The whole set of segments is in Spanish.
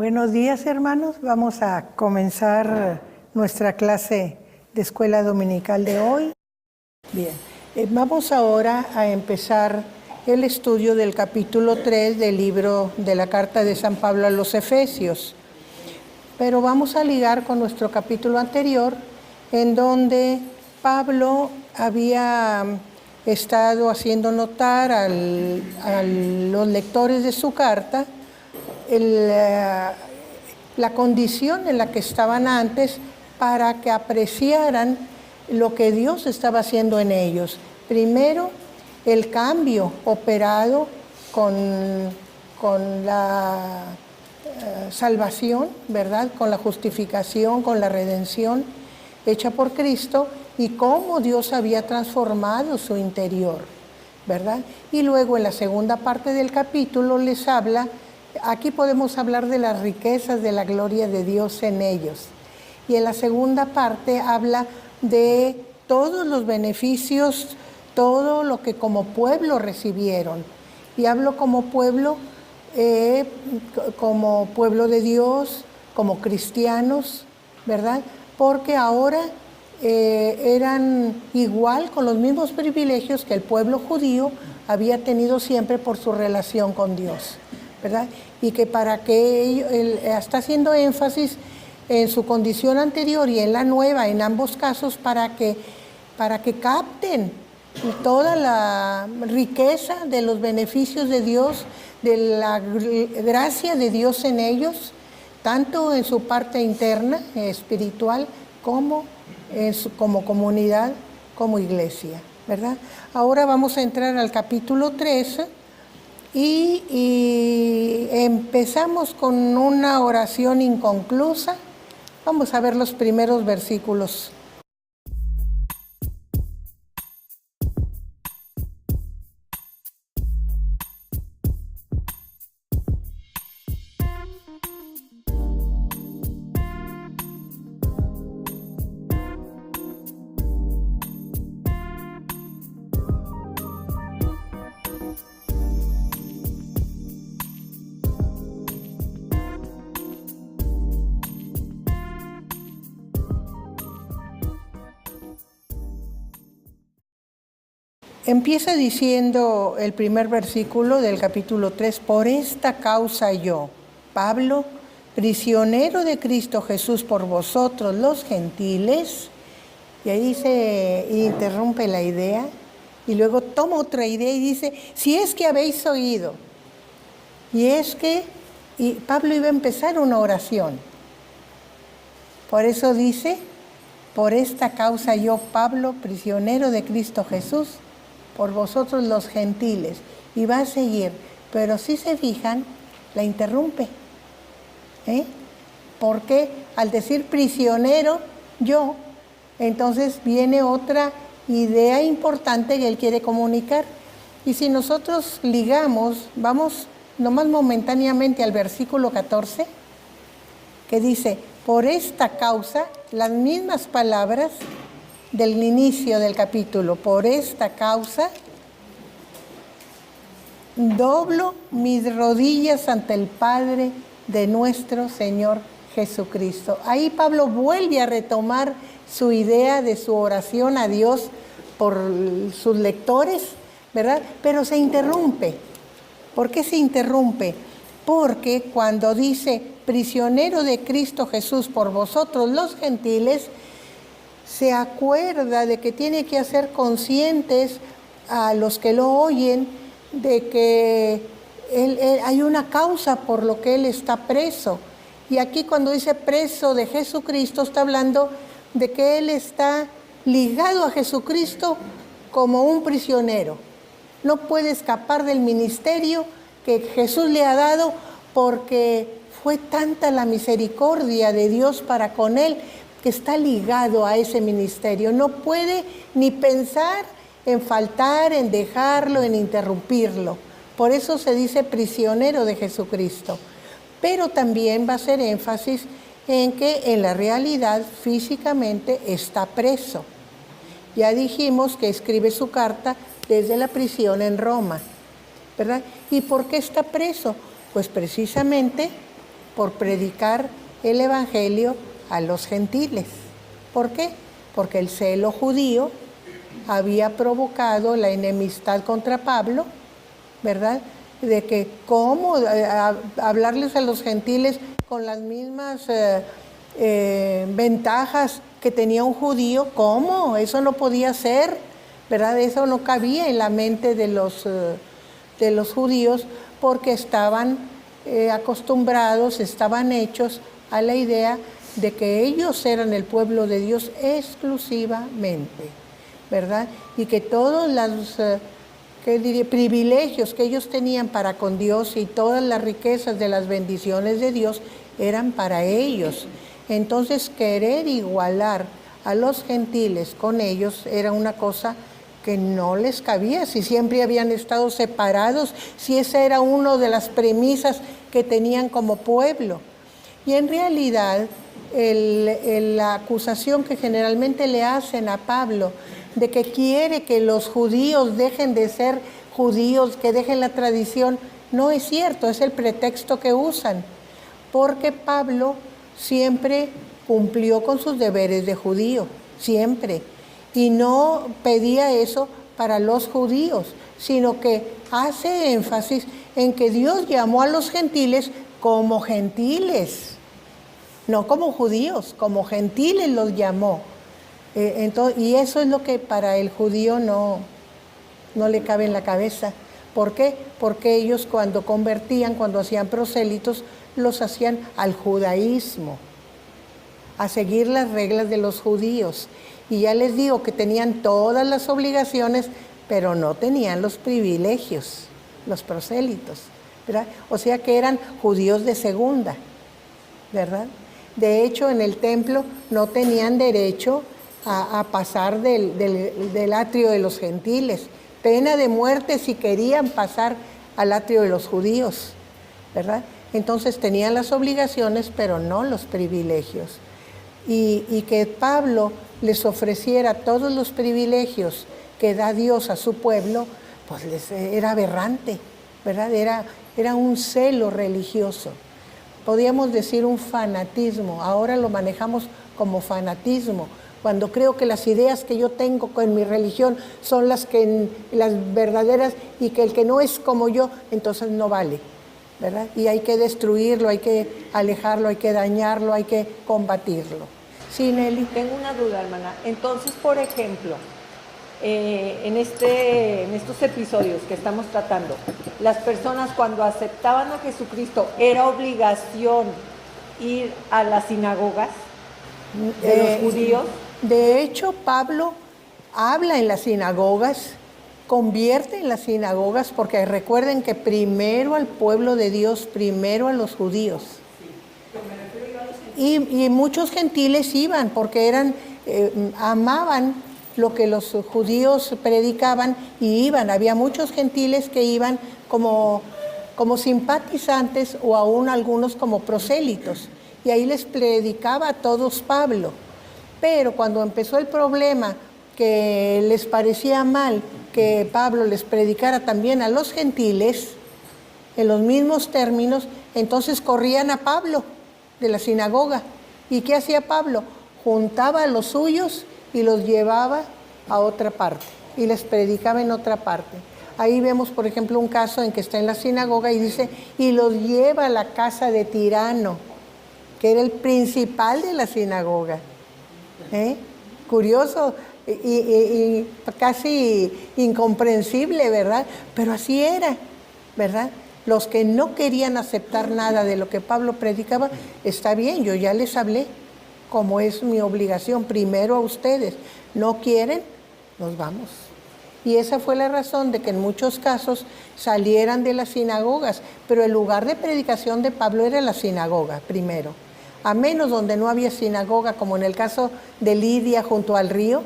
Buenos días, hermanos. Vamos a comenzar nuestra clase de escuela dominical de hoy. Bien, vamos ahora a empezar el estudio del capítulo 3 del libro de la carta de San Pablo a los Efesios. Pero vamos a ligar con nuestro capítulo anterior, en donde Pablo había estado haciendo notar a los lectores de su carta la condición en la que estaban antes para que apreciaran lo que Dios estaba haciendo en ellos. Primero, el cambio operado con la salvación, ¿verdad? Con la justificación, con la redención hecha por Cristo y cómo Dios había transformado su interior, ¿verdad? Y luego en la segunda parte del capítulo les habla, aquí podemos hablar de las riquezas de la gloria de Dios en ellos. Y en la segunda parte habla de todos los beneficios, todo lo que como pueblo recibieron. Y hablo como pueblo de Dios, como cristianos, ¿verdad? Porque ahora eran igual con los mismos privilegios que el pueblo judío había tenido siempre por su relación con Dios, ¿verdad? Y que para que él está haciendo énfasis en su condición anterior y en la nueva, en ambos casos, para que capten toda la riqueza de los beneficios de Dios, de la gracia de Dios en ellos, tanto en su parte interna, espiritual, como comunidad, como iglesia, ¿verdad? Ahora vamos a entrar al capítulo 13 y empezamos con una oración inconclusa. Vamos a ver los primeros versículos. Empieza diciendo el primer versículo del capítulo 3, por esta causa yo, Pablo, prisionero de Cristo Jesús por vosotros los gentiles, y ahí se interrumpe la idea, y luego toma otra idea y dice, si es que habéis oído, y Pablo iba a empezar una oración, por eso dice, por esta causa yo, Pablo, prisionero de Cristo Jesús, por vosotros los gentiles, y va a seguir, pero si se fijan, la interrumpe, porque al decir prisionero, yo, entonces viene otra idea importante que él quiere comunicar, y si nosotros ligamos, vamos nomás momentáneamente al versículo 14, que dice, por esta causa, las mismas palabras del inicio del capítulo, por esta causa, doblo mis rodillas ante el Padre de nuestro Señor Jesucristo. Ahí Pablo vuelve a retomar su idea de su oración a Dios por sus lectores, ¿verdad? Pero se interrumpe. ¿Por qué se interrumpe? Porque cuando dice, prisionero de Cristo Jesús por vosotros los gentiles, se acuerda de que tiene que hacer conscientes a los que lo oyen de que hay una causa por lo que él está preso. Y aquí cuando dice preso de Jesucristo, está hablando de que él está ligado a Jesucristo como un prisionero. No puede escapar del ministerio que Jesús le ha dado porque fue tanta la misericordia de Dios para con él, que está ligado a ese ministerio, no puede ni pensar en faltar, en dejarlo, en interrumpirlo. Por eso se dice prisionero de Jesucristo. Pero también va a hacer énfasis en que en la realidad físicamente está preso. Ya dijimos que escribe su carta desde la prisión en Roma, ¿verdad? ¿Y por qué está preso? Pues precisamente por predicar el evangelio a los gentiles. ¿Por qué? Porque el celo judío había provocado la enemistad contra Pablo, ¿verdad? De que cómo hablarles a los gentiles con las mismas ventajas que tenía un judío, ¿cómo? Eso no podía ser, ¿verdad? Eso no cabía en la mente de los judíos, porque estaban acostumbrados, estaban hechos a la idea de que ellos eran el pueblo de Dios exclusivamente, ¿verdad? Y que todos los privilegios que ellos tenían para con Dios y todas las riquezas de las bendiciones de Dios eran para ellos. Entonces, querer igualar a los gentiles con ellos era una cosa que no les cabía, si siempre habían estado separados, si esa era una de las premisas que tenían como pueblo. Y en realidad, la acusación que generalmente le hacen a Pablo de que quiere que los judíos dejen de ser judíos, que dejen la tradición, no es cierto, es el pretexto que usan, porque Pablo siempre cumplió con sus deberes de judío, siempre, y no pedía eso para los judíos, sino que hace énfasis en que Dios llamó a los gentiles como gentiles, no como judíos, como gentiles los llamó. Y eso es lo que para el judío no le cabe en la cabeza. ¿Por qué? Porque ellos cuando convertían, cuando hacían prosélitos, los hacían al judaísmo, a seguir las reglas de los judíos. Y ya les digo que tenían todas las obligaciones, pero no tenían los privilegios, los prosélitos, ¿verdad? O sea que eran judíos de segunda, ¿verdad? De hecho, en el templo no tenían derecho a pasar del atrio de los gentiles. Pena de muerte si querían pasar al atrio de los judíos, ¿verdad? Entonces tenían las obligaciones, pero no los privilegios. Y que Pablo les ofreciera todos los privilegios que da Dios a su pueblo, pues era aberrante, ¿verdad? Era un celo religioso. Podríamos decir un fanatismo, ahora lo manejamos como fanatismo, cuando creo que las ideas que yo tengo con mi religión son las verdaderas y que el que no es como yo, entonces no vale, ¿verdad? Y hay que destruirlo, hay que alejarlo, hay que dañarlo, hay que combatirlo. Sí, Nelly. Tengo una duda, hermana. Entonces, por ejemplo, en estos episodios que estamos tratando, las personas cuando aceptaban a Jesucristo, ¿era obligación ir a las sinagogas de los judíos? De hecho, Pablo habla en las sinagogas, convierte en las sinagogas, porque recuerden que primero al pueblo de Dios, primero a los judíos. Y muchos gentiles iban porque amaban lo que los judíos predicaban y iban. Había muchos gentiles que iban como simpatizantes o aún algunos como prosélitos. Y ahí les predicaba a todos Pablo. Pero cuando empezó el problema, que les parecía mal que Pablo les predicara también a los gentiles, en los mismos términos, entonces corrían a Pablo de la sinagoga. ¿Y qué hacía Pablo? Juntaba a los suyos y los llevaba a otra parte y les predicaba en otra parte. Ahí vemos, por ejemplo, un caso en que está en la sinagoga y dice, y los lleva a la casa de Tirano, que era el principal de la sinagoga. Curioso y casi incomprensible, ¿verdad? Pero así era, ¿verdad? Los que no querían aceptar nada de lo que Pablo predicaba, está bien, yo ya les hablé, como es mi obligación, primero a ustedes. ¿No quieren? Nos vamos. Y esa fue la razón de que en muchos casos salieran de las sinagogas, pero el lugar de predicación de Pablo era la sinagoga primero. A menos donde no había sinagoga, como en el caso de Lidia junto al río,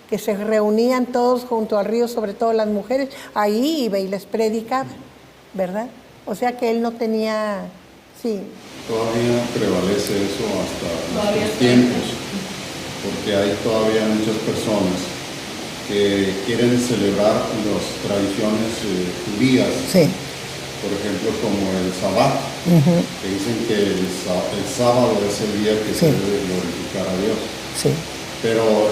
que se reunían todos junto al río, sobre todo las mujeres, ahí iba y les predicaba, ¿verdad? O sea que él no tenía, sí. Todavía prevalece eso hasta nuestros tiempos, porque hay todavía muchas personas que quieren celebrar las tradiciones judías, sí, por ejemplo, como el Sabbat, que dicen que el sábado es el día que se debe glorificar a Dios. Sí. Pero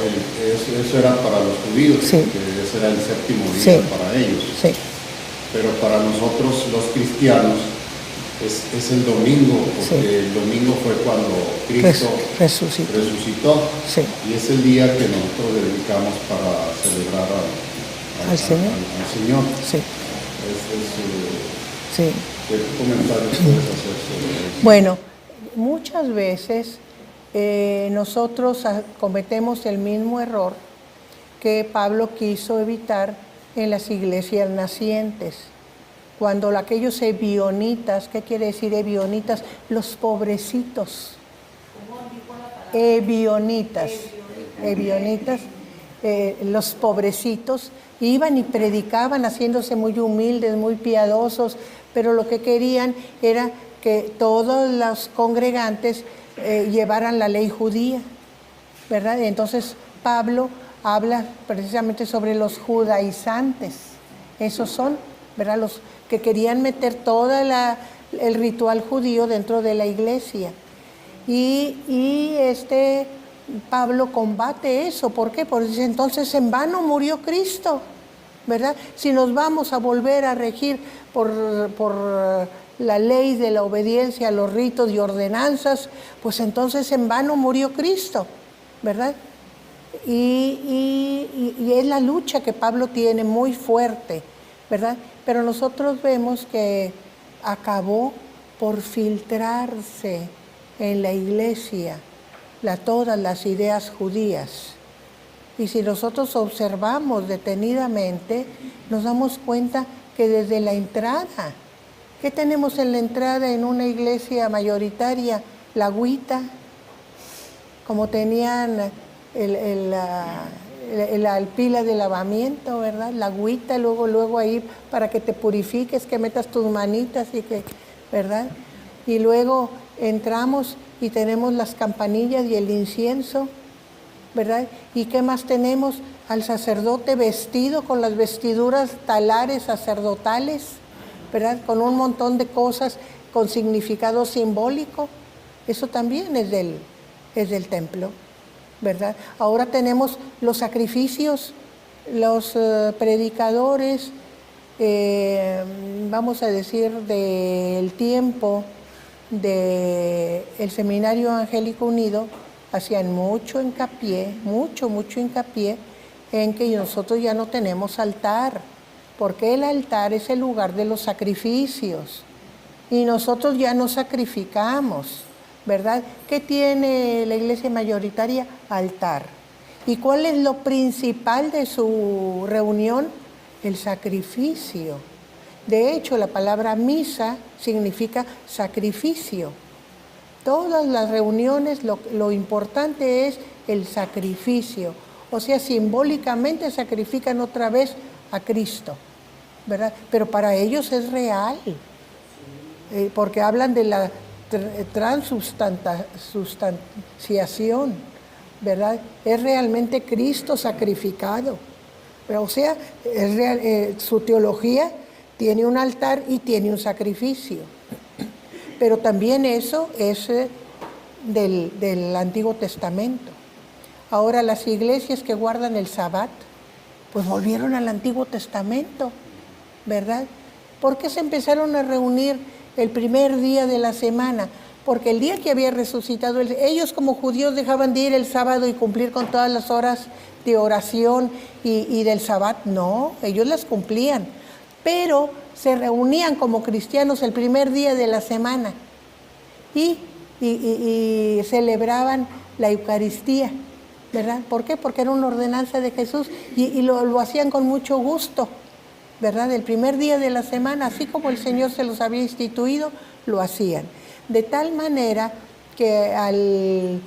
eso era para los judíos, que ese era el séptimo día para ellos. Sí. Pero para nosotros los cristianos es el domingo, porque el domingo fue cuando Cristo resucitó. Sí. Y es el día que nosotros dedicamos para celebrar al Señor. Sí. ¿Qué comentarios puedes hacer sobre eso? Bueno, muchas veces nosotros cometemos el mismo error que Pablo quiso evitar en las iglesias nacientes. Cuando aquellos ebionitas, ¿qué quiere decir ebionitas? Los pobrecitos. Ebionitas, los pobrecitos, iban y predicaban haciéndose muy humildes, muy piadosos, pero lo que querían era que todos los congregantes llevaran la ley judía, ¿verdad? Y entonces Pablo habla precisamente sobre los judaizantes. Esos son, ¿verdad?, los que querían meter todo el ritual judío dentro de la iglesia. Y Pablo combate eso. ¿Por qué? Porque dice, entonces en vano murió Cristo, ¿verdad? Si nos vamos a volver a regir por la ley de la obediencia a los ritos y ordenanzas, pues entonces en vano murió Cristo, ¿verdad? Y es la lucha que Pablo tiene muy fuerte, ¿verdad? Pero nosotros vemos que acabó por filtrarse en la iglesia todas las ideas judías. Y si nosotros observamos detenidamente, nos damos cuenta que desde la entrada, ¿qué tenemos en la entrada en una iglesia mayoritaria? La agüita, como tenían la pila de lavamiento, ¿verdad? La agüita, luego ahí para que te purifiques, que metas tus manitas y que, ¿verdad? Y luego entramos y tenemos las campanillas y el incienso, ¿verdad? ¿Y qué más tenemos? Al sacerdote vestido con las vestiduras talares sacerdotales, ¿verdad? Con un montón de cosas con significado simbólico. Eso también es del templo, ¿verdad? Ahora tenemos los sacrificios, los predicadores, vamos a decir, del tiempo del Seminario Evangélico Unido, hacían mucho hincapié en que nosotros ya no tenemos altar, porque el altar es el lugar de los sacrificios y nosotros ya no sacrificamos, ¿verdad? ¿Qué tiene la iglesia mayoritaria? Altar. ¿Y cuál es lo principal de su reunión? El sacrificio. De hecho, la palabra misa significa sacrificio. Todas las reuniones lo importante es el sacrificio. O sea, simbólicamente sacrifican otra vez a Cristo, ¿verdad? Pero para ellos es real, porque hablan de la transubstanciación, ¿verdad? Es realmente Cristo sacrificado. O sea, es real, su teología tiene un altar y tiene un sacrificio. Pero también eso es del Antiguo Testamento. Ahora las iglesias que guardan el Sabbat, pues volvieron al Antiguo Testamento, ¿verdad? ¿Por qué se empezaron a reunir el primer día de la semana? Porque el día que había resucitado, ellos como judíos dejaban de ir el sábado y cumplir con todas las horas de oración y del Sabbat. No, ellos las cumplían, pero se reunían como cristianos el primer día de la semana y celebraban la Eucaristía, ¿verdad? ¿Por qué? Porque era una ordenanza de Jesús y lo hacían con mucho gusto, ¿verdad? El primer día de la semana, así como el Señor se los había instituido, lo hacían. De tal manera que al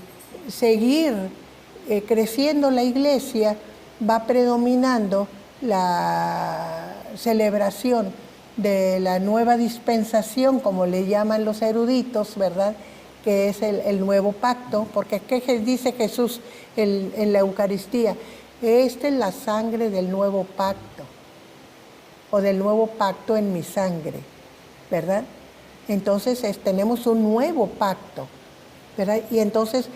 seguir creciendo la iglesia, va predominando la celebración de la nueva dispensación, como le llaman los eruditos, ¿verdad?, que es el nuevo pacto, porque ¿qué dice Jesús en la Eucaristía? Esta es la sangre del nuevo pacto, o del nuevo pacto en mi sangre, ¿verdad? Entonces tenemos un nuevo pacto, ¿verdad? Y entonces,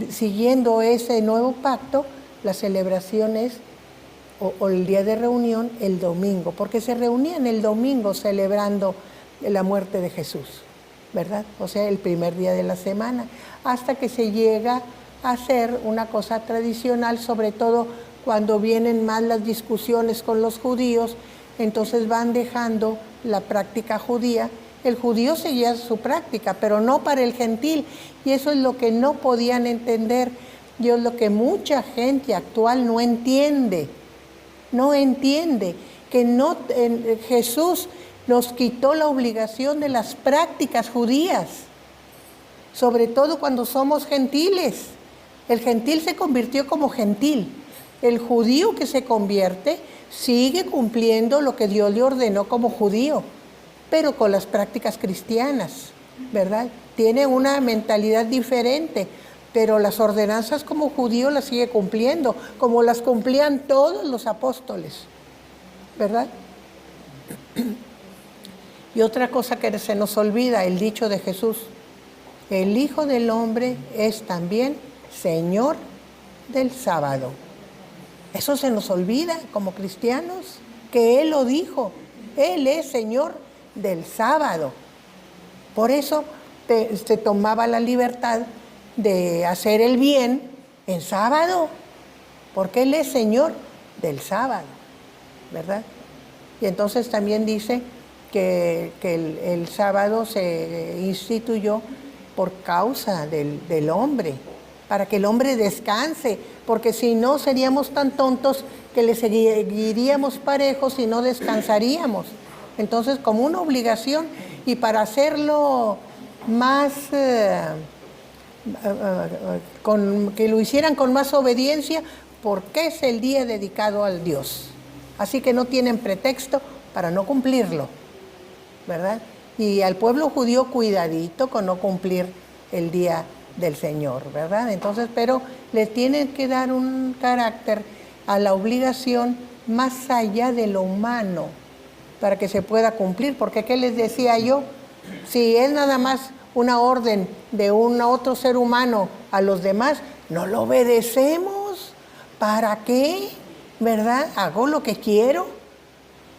siguiendo ese nuevo pacto, la celebración es, o el día de reunión, el domingo, porque se reunían el domingo celebrando la muerte de Jesús, ¿verdad? O sea, el primer día de la semana, hasta que se llega a hacer una cosa tradicional, sobre todo cuando vienen más las discusiones con los judíos, entonces van dejando la práctica judía. El judío seguía su práctica, pero no para el gentil, y eso es lo que no podían entender, y es lo que mucha gente actual no entiende, que no, Jesús nos quitó la obligación de las prácticas judías, sobre todo cuando somos gentiles. El gentil se convirtió como gentil. El judío que se convierte sigue cumpliendo lo que Dios le ordenó como judío, pero con las prácticas cristianas, ¿verdad? Tiene una mentalidad diferente, pero las ordenanzas como judío las sigue cumpliendo, como las cumplían todos los apóstoles, ¿verdad? Y otra cosa que se nos olvida, el dicho de Jesús: el Hijo del Hombre es también Señor del sábado. Eso se nos olvida como cristianos, que Él lo dijo, Él es Señor del sábado. Por eso se tomaba la libertad de hacer el bien en sábado, porque Él es Señor del sábado, ¿verdad? Y entonces también dice que el sábado se instituyó por causa del hombre, para que el hombre descanse, porque si no seríamos tan tontos que le seguiríamos parejos y no descansaríamos. Entonces, como una obligación, y para hacerlo más, que lo hicieran con más obediencia, porque es el día dedicado al Dios. Así que no tienen pretexto para no cumplirlo, ¿verdad? Y al pueblo judío, cuidadito con no cumplir el día del Señor, ¿verdad? Entonces, pero le tienen que dar un carácter a la obligación más allá de lo humano, para que se pueda cumplir, porque ¿qué les decía yo? Si es nada más una orden de un otro ser humano a los demás, no lo obedecemos. ¿Para qué? ¿Verdad? Hago lo que quiero.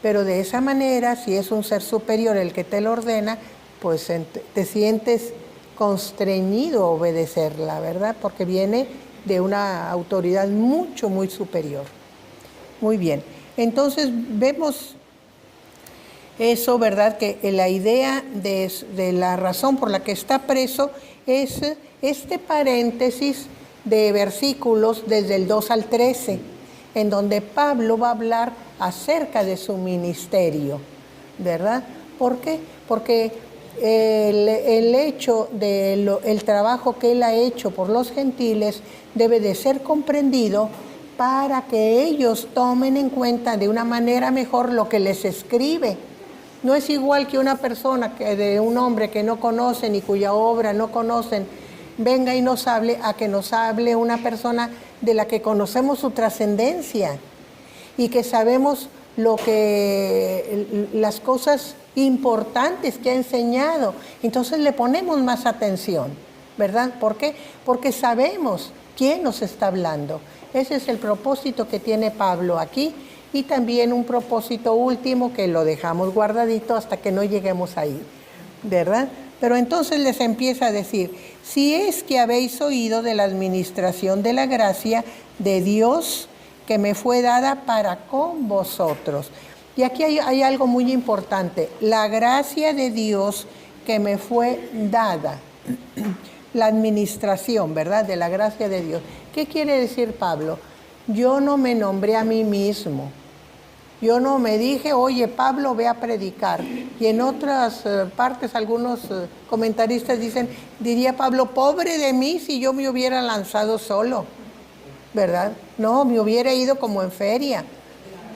Pero de esa manera, si es un ser superior el que te lo ordena, pues te sientes constreñido a obedecerla, ¿verdad? Porque viene de una autoridad mucho, muy superior. Muy bien. Entonces vemos eso, ¿verdad? Que la idea de la razón por la que está preso es este paréntesis de versículos desde el 2 al 13, en donde Pablo va a hablar acerca de su ministerio, ¿verdad? ¿Por qué? Porque el hecho el trabajo que él ha hecho por los gentiles debe de ser comprendido para que ellos tomen en cuenta de una manera mejor lo que les escribe. No es igual que una persona, de un hombre que no conocen y cuya obra no conocen, venga y nos hable, a que nos hable una persona de la que conocemos su trascendencia y que sabemos las cosas importantes que ha enseñado. Entonces le ponemos más atención, ¿verdad? ¿Por qué? Porque sabemos quién nos está hablando. Ese es el propósito que tiene Pablo aquí, y también un propósito último que lo dejamos guardadito hasta que no lleguemos ahí, ¿verdad? Pero entonces les empieza a decir: si es que habéis oído de la administración de la gracia de Dios que me fue dada para con vosotros. Y aquí hay algo muy importante: la gracia de Dios que me fue dada. La administración, ¿verdad? De la gracia de Dios. ¿Qué quiere decir Pablo? Yo no me nombré a mí mismo. Yo no me dije, oye, Pablo, ve a predicar. Y en otras partes, algunos comentaristas diría Pablo, pobre de mí si yo me hubiera lanzado solo, ¿verdad? No, me hubiera ido como en feria.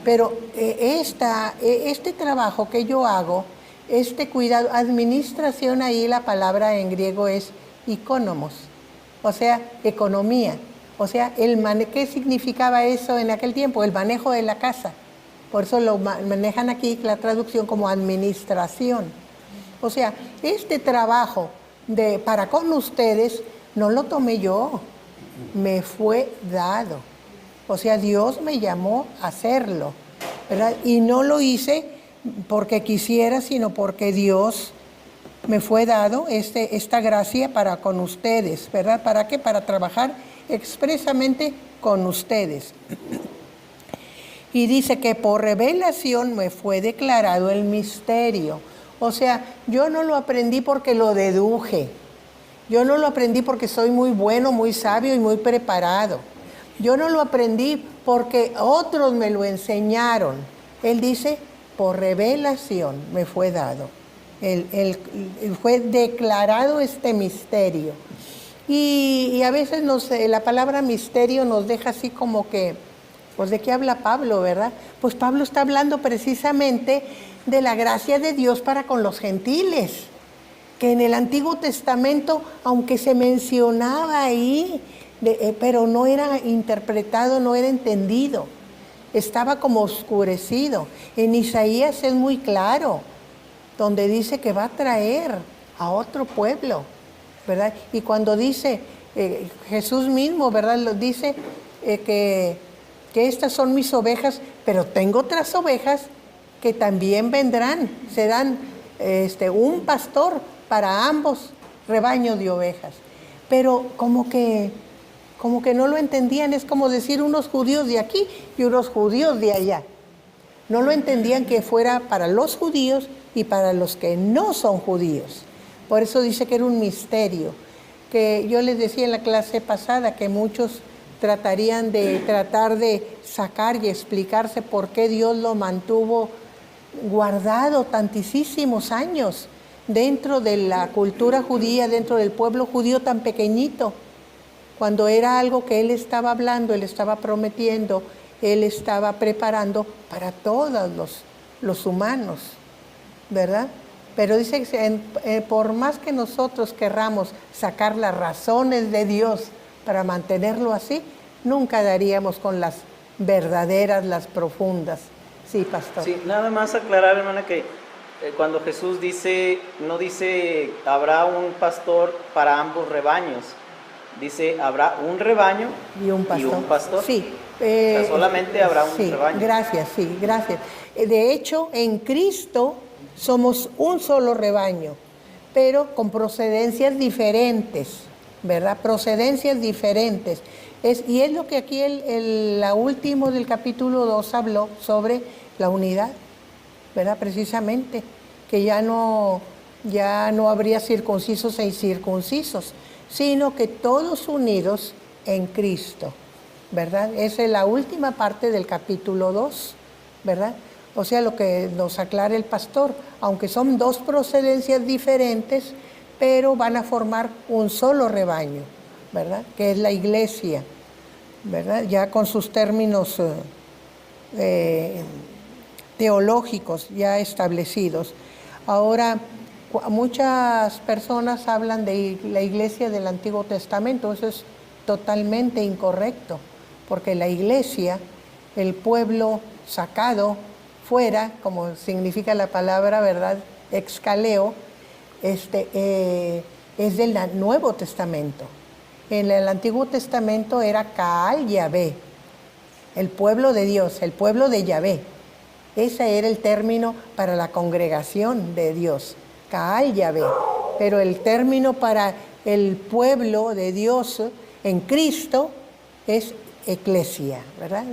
Pero este trabajo que yo hago, este cuidado, administración, ahí la palabra en griego es economos, o sea, economía. O sea, ¿qué significaba eso en aquel tiempo? El manejo de la casa. Por eso lo manejan aquí la traducción como administración. O sea, este trabajo para con ustedes no lo tomé yo, me fue dado. O sea, Dios me llamó a hacerlo, ¿verdad? Y no lo hice porque quisiera, sino porque Dios me fue dado esta gracia para con ustedes, ¿verdad? ¿Para qué? Para trabajar expresamente con ustedes. Y dice que por revelación me fue declarado el misterio. O sea, yo no lo aprendí porque lo deduje. Yo no lo aprendí porque soy muy bueno, muy sabio y muy preparado. Yo no lo aprendí porque otros me lo enseñaron. Él dice, por revelación me fue dado. Fue declarado este misterio. Y a veces la palabra misterio nos deja así como que, pues ¿de qué habla Pablo, verdad? Pues Pablo está hablando precisamente de la gracia de Dios para con los gentiles, que en el Antiguo Testamento, aunque se mencionaba ahí, pero no era interpretado, no era entendido, estaba como oscurecido. En Isaías es muy claro, donde dice que va a traer a otro pueblo, ¿verdad? Y cuando dice, Jesús mismo, ¿verdad? Lo dice que estas son mis ovejas, pero tengo otras ovejas que también vendrán, serán un pastor para ambos rebaños de ovejas. Pero como que no lo entendían, es como decir unos judíos de aquí y unos judíos de allá. No lo entendían que fuera para los judíos y para los que no son judíos. Por eso dice que era un misterio, que yo les decía en la clase pasada que muchos tratarían de sacar y explicarse por qué Dios lo mantuvo guardado tantísimos años dentro de la cultura judía, dentro del pueblo judío tan pequeñito, cuando era algo que Él estaba hablando, Él estaba prometiendo, Él estaba preparando para todos los humanos, ¿verdad? Pero dice que por más que nosotros querramos sacar las razones de Dios para mantenerlo así, nunca daríamos con las verdaderas, las profundas. Sí, pastor. Sí, nada más aclarar, hermana, que cuando Jesús dice, no dice habrá un pastor para ambos rebaños, dice habrá un rebaño y un pastor. Sí. O sea, solamente habrá un rebaño. Gracias, sí, gracias. De hecho, en Cristo somos un solo rebaño, pero con procedencias diferentes, ¿verdad? Procedencias diferentes. Y es lo que aquí la último del capítulo 2 habló sobre la unidad, ¿verdad? Precisamente, que ya no habría circuncisos e incircuncisos, sino que todos unidos en Cristo, ¿verdad? Esa es la última parte del capítulo 2, ¿verdad? O sea, lo que nos aclara el pastor, aunque son dos procedencias diferentes, pero van a formar un solo rebaño, ¿verdad? Que es la iglesia, ¿verdad? Ya con sus términos teológicos ya establecidos. Ahora, muchas personas hablan de la iglesia del Antiguo Testamento. Eso es totalmente incorrecto, porque la iglesia, el pueblo sacado fuera, como significa la palabra, ¿verdad? Exkaleo, es del Nuevo Testamento. En el Antiguo Testamento era Kaal Yahvé, el pueblo de Dios, el pueblo de Yahvé. Ese era el término para la congregación de Dios, Kaal Yahvé. Pero el término para el pueblo de Dios en Cristo es eclesia, ¿verdad?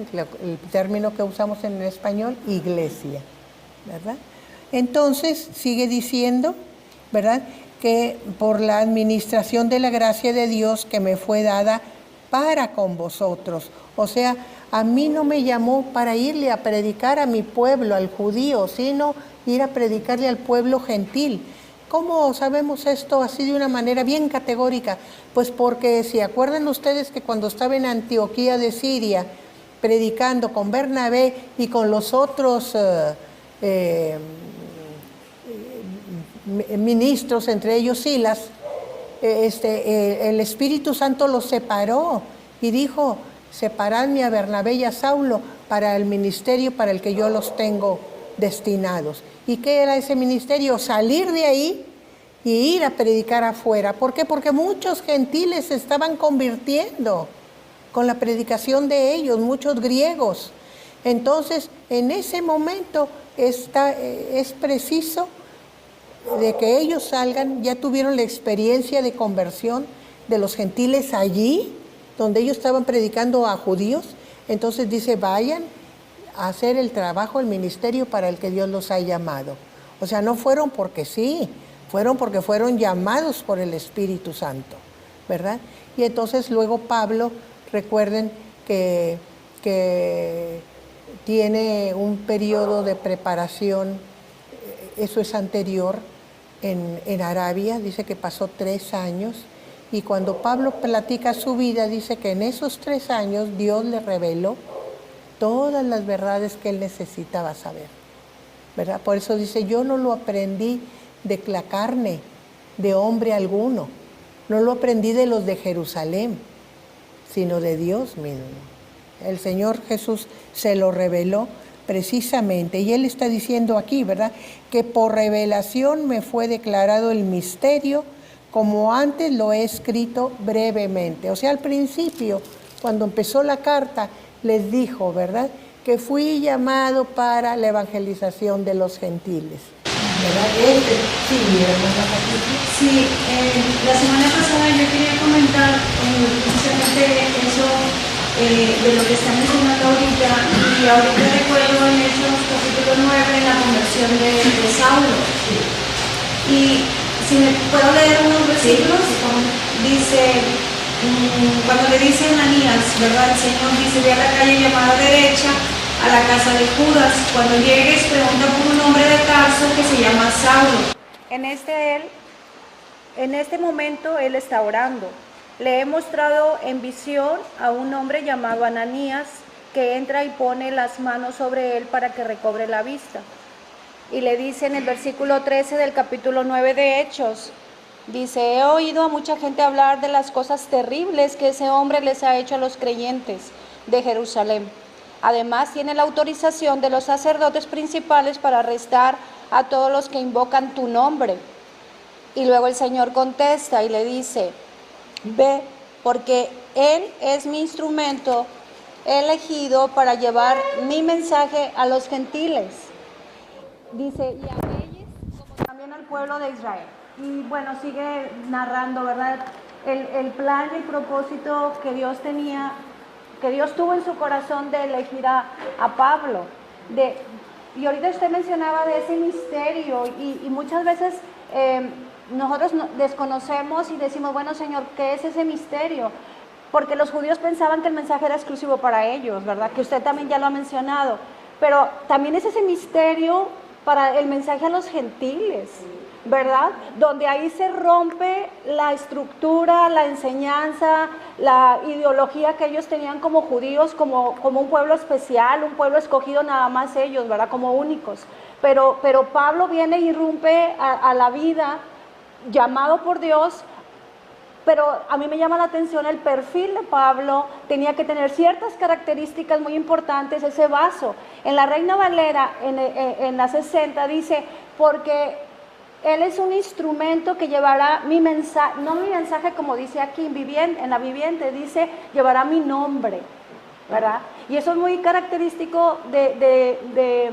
El término que usamos en español, iglesia, ¿verdad? Entonces, sigue diciendo, ¿verdad?, que por la administración de la gracia de Dios que me fue dada para con vosotros. O sea, a mí no me llamó para irle a predicar a mi pueblo, al judío, sino ir a predicarle al pueblo gentil. ¿Cómo sabemos esto así de una manera bien categórica? Pues porque si acuerdan ustedes que cuando estaba en Antioquía de Siria, predicando con Bernabé y con los otros ministros, entre ellos Silas, el Espíritu Santo los separó y dijo: separadme a Bernabé y a Saulo para el ministerio para el que yo los tengo destinados. ¿Y qué era ese ministerio? Salir de ahí y ir a predicar afuera. ¿Por qué? Porque muchos gentiles se estaban convirtiendo con la predicación de ellos, muchos griegos. Entonces, en ese momento es preciso de que ellos salgan. Ya tuvieron la experiencia de conversión de los gentiles allí, donde ellos estaban predicando a judíos. Entonces dice, vayan a hacer el trabajo, el ministerio para el que Dios los ha llamado. O sea, no fueron porque sí, fueron porque fueron llamados por el Espíritu Santo, ¿verdad? Y entonces luego Pablo, recuerden que tiene un periodo de preparación, eso es anterior, en Arabia, dice que pasó 3 años, y cuando Pablo platica su vida, dice que en esos 3 años Dios le reveló todas las verdades que él necesitaba saber, ¿verdad? Por eso dice, yo no lo aprendí de la carne, de hombre alguno, no lo aprendí de los de Jerusalén, sino de Dios mismo. El Señor Jesús se lo reveló precisamente, y Él está diciendo aquí, ¿verdad?, que por revelación me fue declarado el misterio, como antes lo he escrito brevemente. O sea, al principio, cuando empezó la carta, les dijo, ¿verdad?, que fui llamado para la evangelización de los gentiles. ¿Verdad? Sí, la semana pasada yo quería comentar precisamente eso de lo que está mencionando ahorita, y ahorita recuerdo en Hechos capítulo 9 la conversión de Saulo. Y si me puedo leer unos versículos, dice, cuando le dice a Ananías, ¿verdad? El Señor dice, ve a la calle llamada derecha, a la casa de Judas, cuando llegues pregunta por un hombre de Tarso que se llama Saulo. En este momento él está orando. Le he mostrado en visión a un hombre llamado Ananías, que entra y pone las manos sobre él para que recobre la vista. Y le dice en el versículo 13 del capítulo 9 de Hechos, dice, he oído a mucha gente hablar de las cosas terribles que ese hombre les ha hecho a los creyentes de Jerusalén. Además, tiene la autorización de los sacerdotes principales para arrestar a todos los que invocan tu nombre. Y luego el Señor contesta y le dice, ve, porque Él es mi instrumento elegido para llevar mi mensaje a los gentiles. Dice, y a ellos como también al pueblo de Israel. Y bueno, sigue narrando, ¿verdad?, el plan y el propósito que Dios tenía, que Dios tuvo en su corazón de elegir a Pablo. Y ahorita usted mencionaba de ese misterio, y muchas veces nosotros desconocemos y decimos, bueno, Señor, ¿qué es ese misterio? Porque los judíos pensaban que el mensaje era exclusivo para ellos, ¿verdad? Que usted también ya lo ha mencionado. Pero también es ese misterio para el mensaje a los gentiles, ¿verdad? Donde ahí se rompe la estructura, la enseñanza, la ideología que ellos tenían como judíos, como un pueblo especial, un pueblo escogido nada más ellos, ¿verdad? Como únicos. Pero Pablo viene e irrumpe a la vida, llamado por Dios. Pero a mí me llama la atención el perfil de Pablo. Tenía que tener ciertas características muy importantes, ese vaso. En la Reina Valera, en la 60, dice, porque Él es un instrumento que llevará mi mensaje, no mi mensaje como dice aquí en la Viviente, dice, llevará mi nombre, ¿verdad? Y eso es muy característico de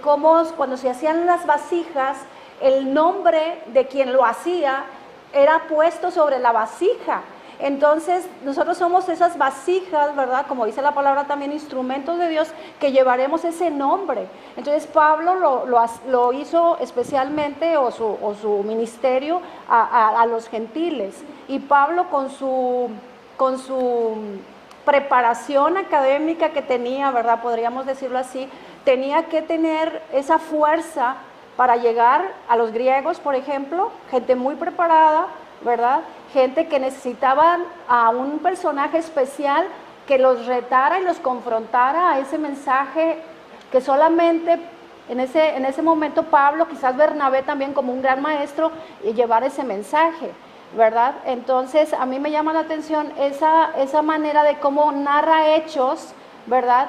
cómo cuando se hacían las vasijas, el nombre de quien lo hacía era puesto sobre la vasija. Entonces nosotros somos esas vasijas, ¿verdad? Como dice la palabra también, instrumentos de Dios, que llevaremos ese nombre. Entonces Pablo lo hizo especialmente, o su ministerio, a los gentiles. Y Pablo con su preparación académica que tenía, ¿verdad? Podríamos decirlo así, tenía que tener esa fuerza para llegar a los griegos, por ejemplo, gente muy preparada, ¿verdad? Gente que necesitaban a un personaje especial que los retara y los confrontara a ese mensaje que solamente en ese momento Pablo, quizás Bernabé también como un gran maestro, llevar ese mensaje, ¿verdad? Entonces a mí me llama la atención esa manera de cómo narra Hechos, ¿verdad?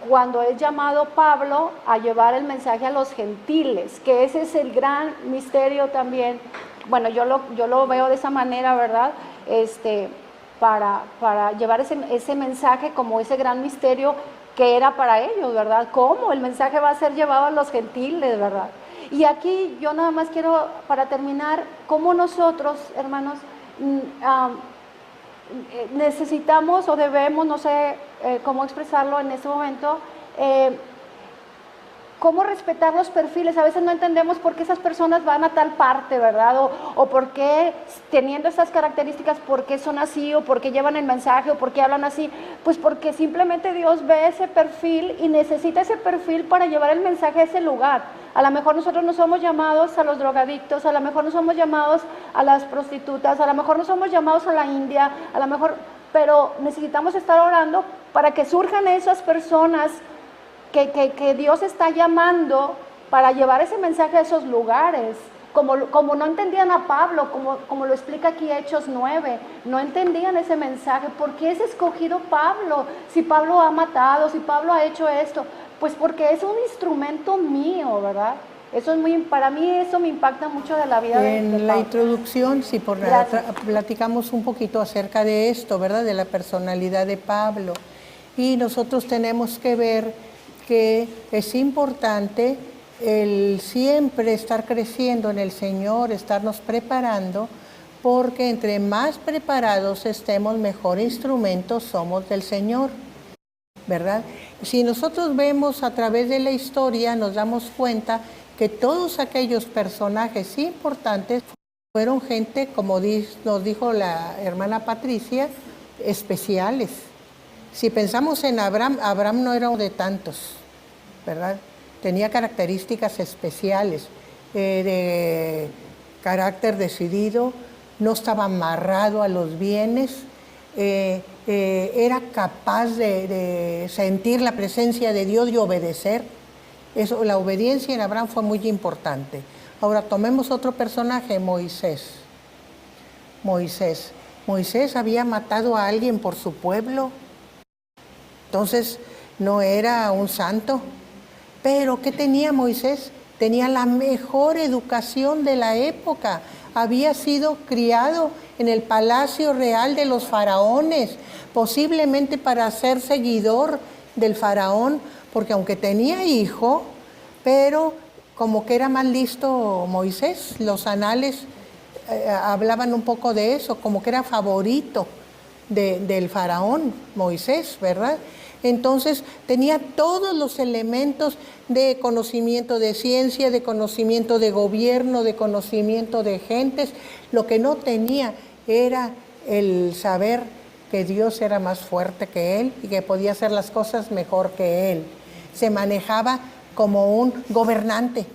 cuando es llamado Pablo a llevar el mensaje a los gentiles, que ese es el gran misterio también. Bueno, yo lo veo de esa manera, ¿verdad? Para llevar ese mensaje como ese gran misterio que era para ellos, ¿verdad? ¿Cómo el mensaje va a ser llevado a los gentiles, ¿verdad? Y aquí yo nada más quiero, para terminar, cómo nosotros, hermanos, necesitamos o debemos, no sé cómo expresarlo en este momento, cómo respetar los perfiles. A veces no entendemos por qué esas personas van a tal parte, ¿verdad? O por qué, teniendo esas características, por qué son así, o por qué llevan el mensaje, o por qué hablan así. Pues porque simplemente Dios ve ese perfil y necesita ese perfil para llevar el mensaje a ese lugar. A lo mejor nosotros no somos llamados a los drogadictos, a lo mejor no somos llamados a las prostitutas, a lo mejor no somos llamados a la India, a lo mejor, pero necesitamos estar orando para que surjan esas personas que Dios está llamando para llevar ese mensaje a esos lugares. Como no entendían a Pablo, como lo explica aquí Hechos 9, no entendían ese mensaje. ¿Por qué es escogido Pablo? Si Pablo ha matado, si Pablo ha hecho esto, pues porque es un instrumento mío, ¿verdad? Eso es para mí eso me impacta mucho de la vida de Pablo. En la introducción, sí, platicamos un poquito acerca de esto, ¿verdad? De la personalidad de Pablo. Y nosotros tenemos que ver que es importante el siempre estar creciendo en el Señor, estarnos preparando, porque entre más preparados estemos, mejor instrumentos somos del Señor, ¿verdad? Si nosotros vemos a través de la historia, nos damos cuenta que todos aquellos personajes importantes fueron gente, como nos dijo la hermana Patricia, especiales. Si pensamos en Abraham no era uno de tantos, ¿verdad? Tenía características especiales, de carácter decidido, no estaba amarrado a los bienes, era capaz de sentir la presencia de Dios y obedecer. La obediencia en Abraham fue muy importante. Ahora tomemos otro personaje, Moisés. Moisés había matado a alguien por su pueblo. Entonces, no era un santo. Pero, ¿qué tenía Moisés? Tenía la mejor educación de la época. Había sido criado en el palacio real de los faraones, posiblemente para ser seguidor del faraón, porque aunque tenía hijo, pero como que era más listo Moisés, los anales hablaban un poco de eso, como que era favorito del faraón Moisés, ¿verdad? Entonces tenía todos los elementos de conocimiento de ciencia, de conocimiento de gobierno, de conocimiento de gentes. Lo que no tenía era el saber que Dios era más fuerte que él y que podía hacer las cosas mejor que él. Se manejaba como un gobernante.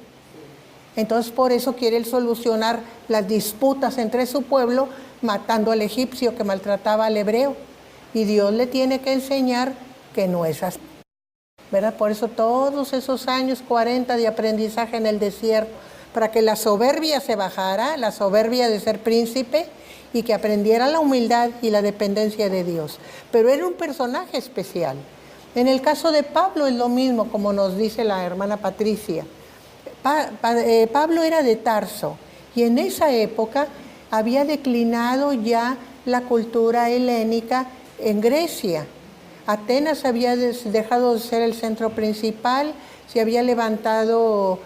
Entonces por eso quiere él solucionar las disputas entre su pueblo matando al egipcio que maltrataba al hebreo. Y Dios le tiene que enseñar que no es así, ¿verdad? Por eso todos esos años 40 de aprendizaje en el desierto, para que la soberbia se bajara, la soberbia de ser príncipe, y que aprendiera la humildad y la dependencia de Dios. Pero era un personaje especial. En el caso de Pablo es lo mismo, como nos dice la hermana Patricia. Pablo era de Tarso, y en esa época había declinado ya la cultura helénica en Grecia. Atenas había dejado de ser el centro principal, se había levantado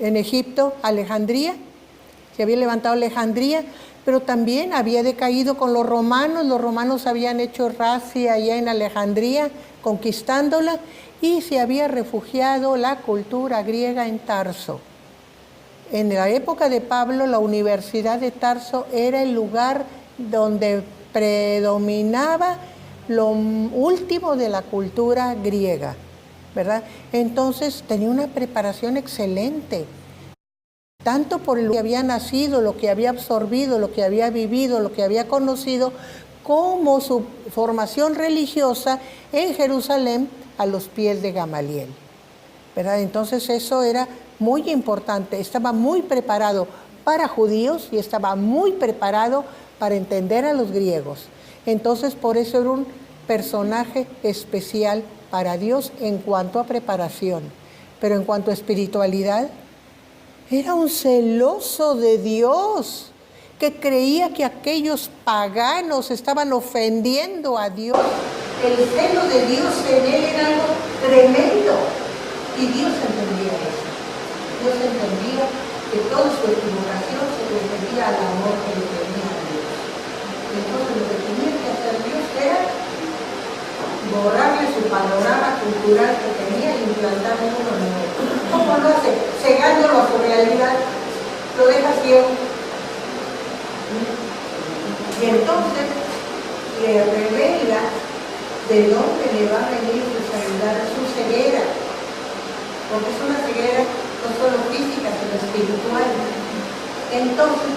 en Egipto, Alejandría, se había levantado Alejandría, pero también había decaído con los romanos habían hecho racia allá en Alejandría, conquistándola, y se había refugiado la cultura griega en Tarso. En la época de Pablo, la Universidad de Tarso era el lugar donde predominaba lo último de la cultura griega, ¿verdad? Entonces tenía una preparación excelente, tanto por lo que había nacido, lo que había absorbido, lo que había vivido, lo que había conocido, como su formación religiosa en Jerusalén a los pies de Gamaliel, ¿verdad? Entonces eso era muy importante, estaba muy preparado para judíos y estaba muy preparado para entender a los griegos. Entonces, por eso era un personaje especial para Dios en cuanto a preparación. Pero en cuanto a espiritualidad, era un celoso de Dios, que creía que aquellos paganos estaban ofendiendo a Dios. El celo de Dios en él era algo tremendo. Y Dios entendía eso. Dios entendía que toda su equivocación se refería al amor que le tenía a Dios. Entonces lo que tenía que hacer Dios era borrarle su panorama cultural que tenía y implantarle uno nuevo. ¿Cómo lo hace? Cegándolo a su realidad, lo deja ciego. Y entonces le revela de dónde le va a venir su sanidad, su ceguera. Porque es una ceguera no solo física, sino espiritual. Entonces,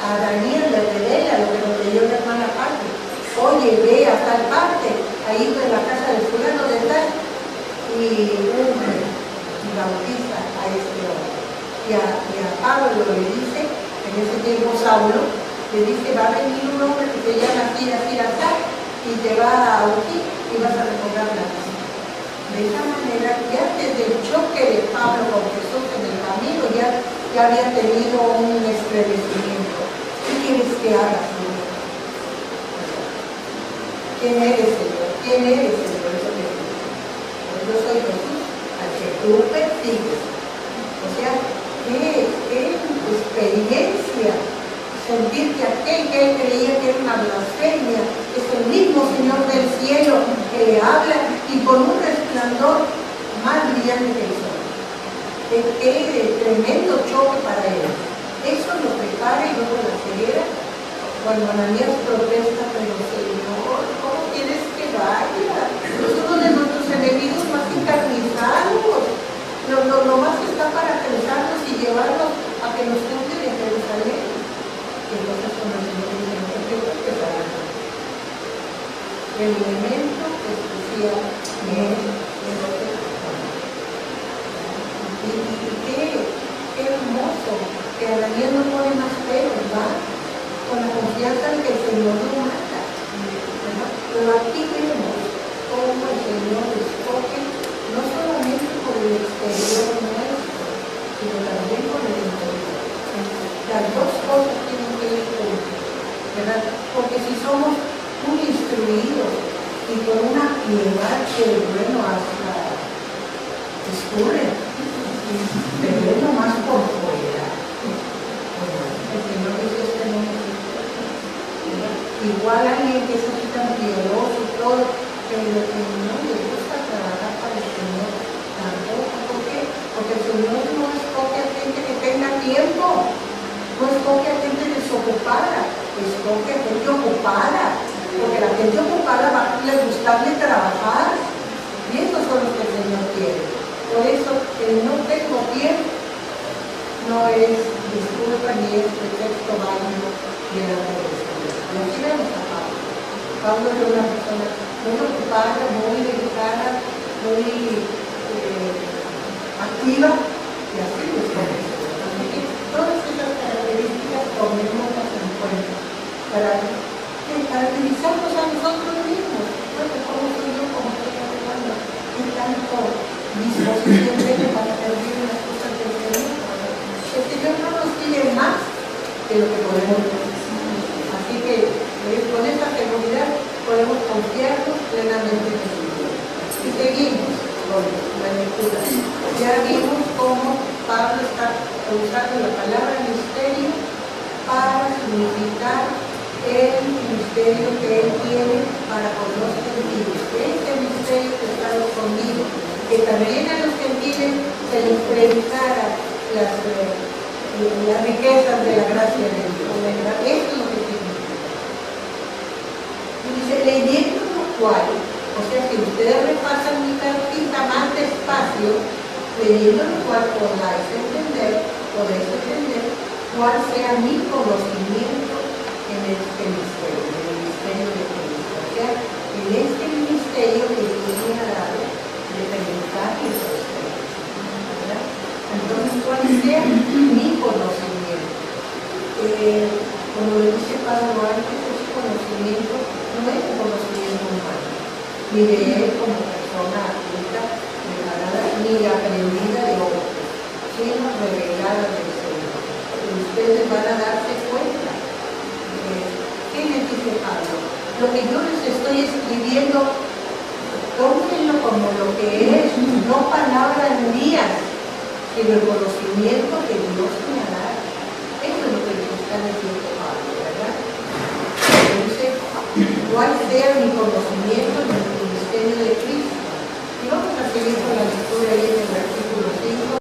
a Daniel le revela lo que nos leyó la hermana Patti. Oye, ve a tal parte, ahí en la casa del fulano de tal, y bautiza a este hombre. Y a Pablo le dice, en ese tiempo Saulo, le dice, va a venir un hombre que te llama así, y te va a ungir y vas a recobrar la vida. De esa manera, ya desde el choque de Pablo con Jesús en el camino, ya había tenido un estremecimiento. ¿Qué quieres que haga, Señor? ¿Quién eres, Señor? ¿Quién eres, Señor? Eso le digo. Yo soy Jesús, al que tú persigues. O sea, qué experiencia sentir que aquel que él creía que era una blasfemia es el mismo Señor del cielo que le habla y con un resplandor más brillante que el sol. Qué tremendo choque para él. Eso lo prepara y luego la ceguera cuando Ananías protesta, pero Señor, ¿cómo quieres que vaya? Es uno de nuestros enemigos más encarnizados. Lo más está para pensarnos y llevarnos a que nos juzguen en Jerusalén. Entonces con el Señor dice, no te preocupes, el elemento especial qué hermoso que Ananías no pone más fe, ¿verdad? Con la confianza en que el Señor lo mata, ¿verdad? Pero aquí vemos cómo el Señor escoge no solamente por el exterior nuestro, sino también por el interior. Las dos cosas tienen que ir juntas, ¿verdad? Porque si somos muy instruidos y con una piedad que, bueno, hasta escurre, pero es nomás por fuera. El Señor dice, este no es igual alguien que es así tan piadoso y todo, pero que no le gusta trabajar para el Señor tampoco. ¿Por qué? Porque el Señor no escoge a gente que tenga tiempo. No escoge a gente desocupada, escoge a gente ocupada, porque la gente ocupada va a gustarle trabajar, y esos son los que el Señor quiere. Por eso, el no tengo tiempo no es disculpa ni es pretexto válido de la religión. Y así vemos a Pablo. Pablo era una persona muy ocupada, muy dedicada, muy activa, y así lo somos. Así que todas esas características tomémoslas en cuenta para caracterizarnos a nosotros mismos. Bueno, ¿cómo soy yo? ¿Cómo estoy hablando? ¿Qué tanto disposición tengo para servir las cosas del Señor? El Señor no nos pide más de lo que podemos hacer. Así que con esta seguridad podemos confiarnos plenamente en el Señor. Y seguimos con la lectura. Ya vimos cómo Pablo está usando la palabra misterio para significar el misterio que él tiene para con los gentiles. Este misterio que está escondido, que también a los gentiles se les predicara las riquezas de la gracia de Dios. Esto es lo que significa. Y dice, leyendo lo cual, o sea, si ustedes repasan mi cartita más despacio, leyendo lo cual podéis entender cuál sea mi conocimiento en este misterio, en el misterio de Cristo. O sea, en este ministerio que Dios me ha dado de predicar y de prosperar. Entonces, cuál sea mi conocimiento. como lo dice Pablo antes, ese conocimiento no es un conocimiento humano, ni de él como persona adulta, ni aprendida de otros, sino revelada del Señor. Y ustedes van a darse cuenta. ¿Qué les dice Pablo? Lo que yo les estoy escribiendo, tómenlo como lo que es, no palabras mías, sino el conocimiento que Dios me ha dado. Eso es lo que les está diciendo Pablo, ¿verdad? Dice, ¿cuál sea mi conocimiento en el ministerio de Cristo? Y vamos a seguir con la lectura ahí en el versículo 5.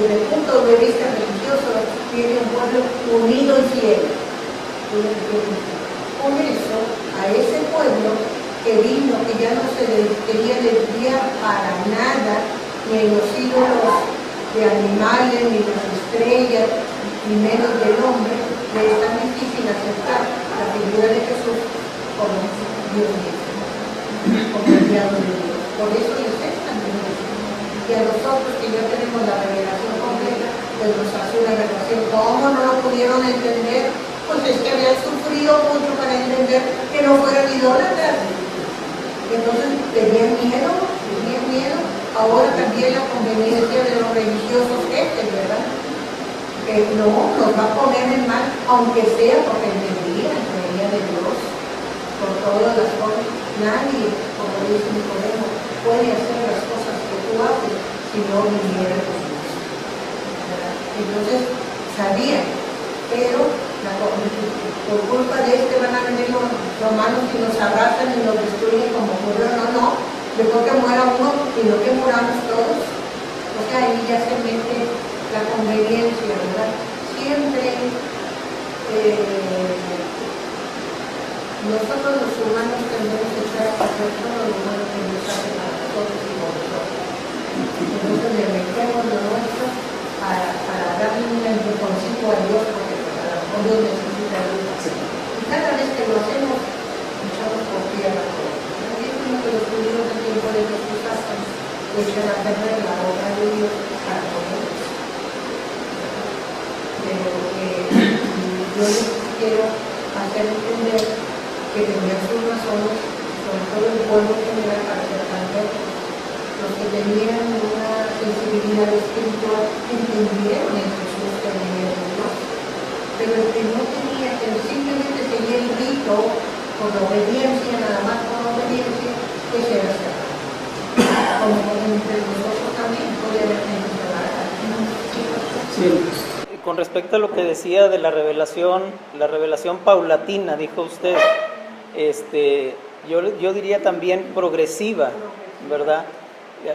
desde el punto de vista religioso, tiene un pueblo unido y fiel. Por eso, a ese pueblo que vino, que ya no se quería desviar para nada, ni en los ídolos de animales, ni las estrellas, ni menos del hombre, le es tan difícil aceptar la figura de Jesús como Dios mismo, como el diablo de Dios. Por eso les es tan difícil. Y a nosotros que ya tenemos la revelación completa, pues nos hace una relación. ¿Cómo no lo pudieron entender? Pues es que habían sufrido mucho para entender que no fueran idólatras. Entonces tenían miedo. Ahora también la conveniencia de los religiosos jefes, ¿verdad? Que no, nos va a poner en mal, aunque sea porque entendía de Dios, por todas las cosas. Nadie, como dice Nicodemo, puede hacer las cosas que tú haces si no viniera con Dios, ¿verdad? Entonces, sabían, pero por culpa de van a venir los romanos y nos abrazan y nos destruyen como ocurrió. No. Mejor que muera uno y no que muramos todos. O sea, ahí ya se mete la conveniencia, ¿verdad? Siempre nosotros los humanos tendemos que estar a hacer todo lo bueno que nos hace a nosotros y por nosotros. Entonces le metemos lo nuestro para darle un empujoncito a Dios, porque a lo mejor Dios necesita ayuda. Y cada vez que lo hacemos, echamos por tierra todo. Que los judíos del tiempo de Jesús hacen, echan a perder la obra de Dios para poder. Pero yo les quiero hacer entender que tenían sus razones, sobre todo el pueblo general, para ser tan lejos. Los que tenían una sensibilidad espiritual entendieron en Jesús que venía de Dios. Pero el que no tenía, que simplemente seguía el rito por la obediencia, nada más por la obediencia, pues era cerrado. Como entre nosotros también puede haber gente cerrada. Sí. Con respecto a lo que decía de la revelación paulatina, dijo usted, yo diría también progresiva, ¿verdad?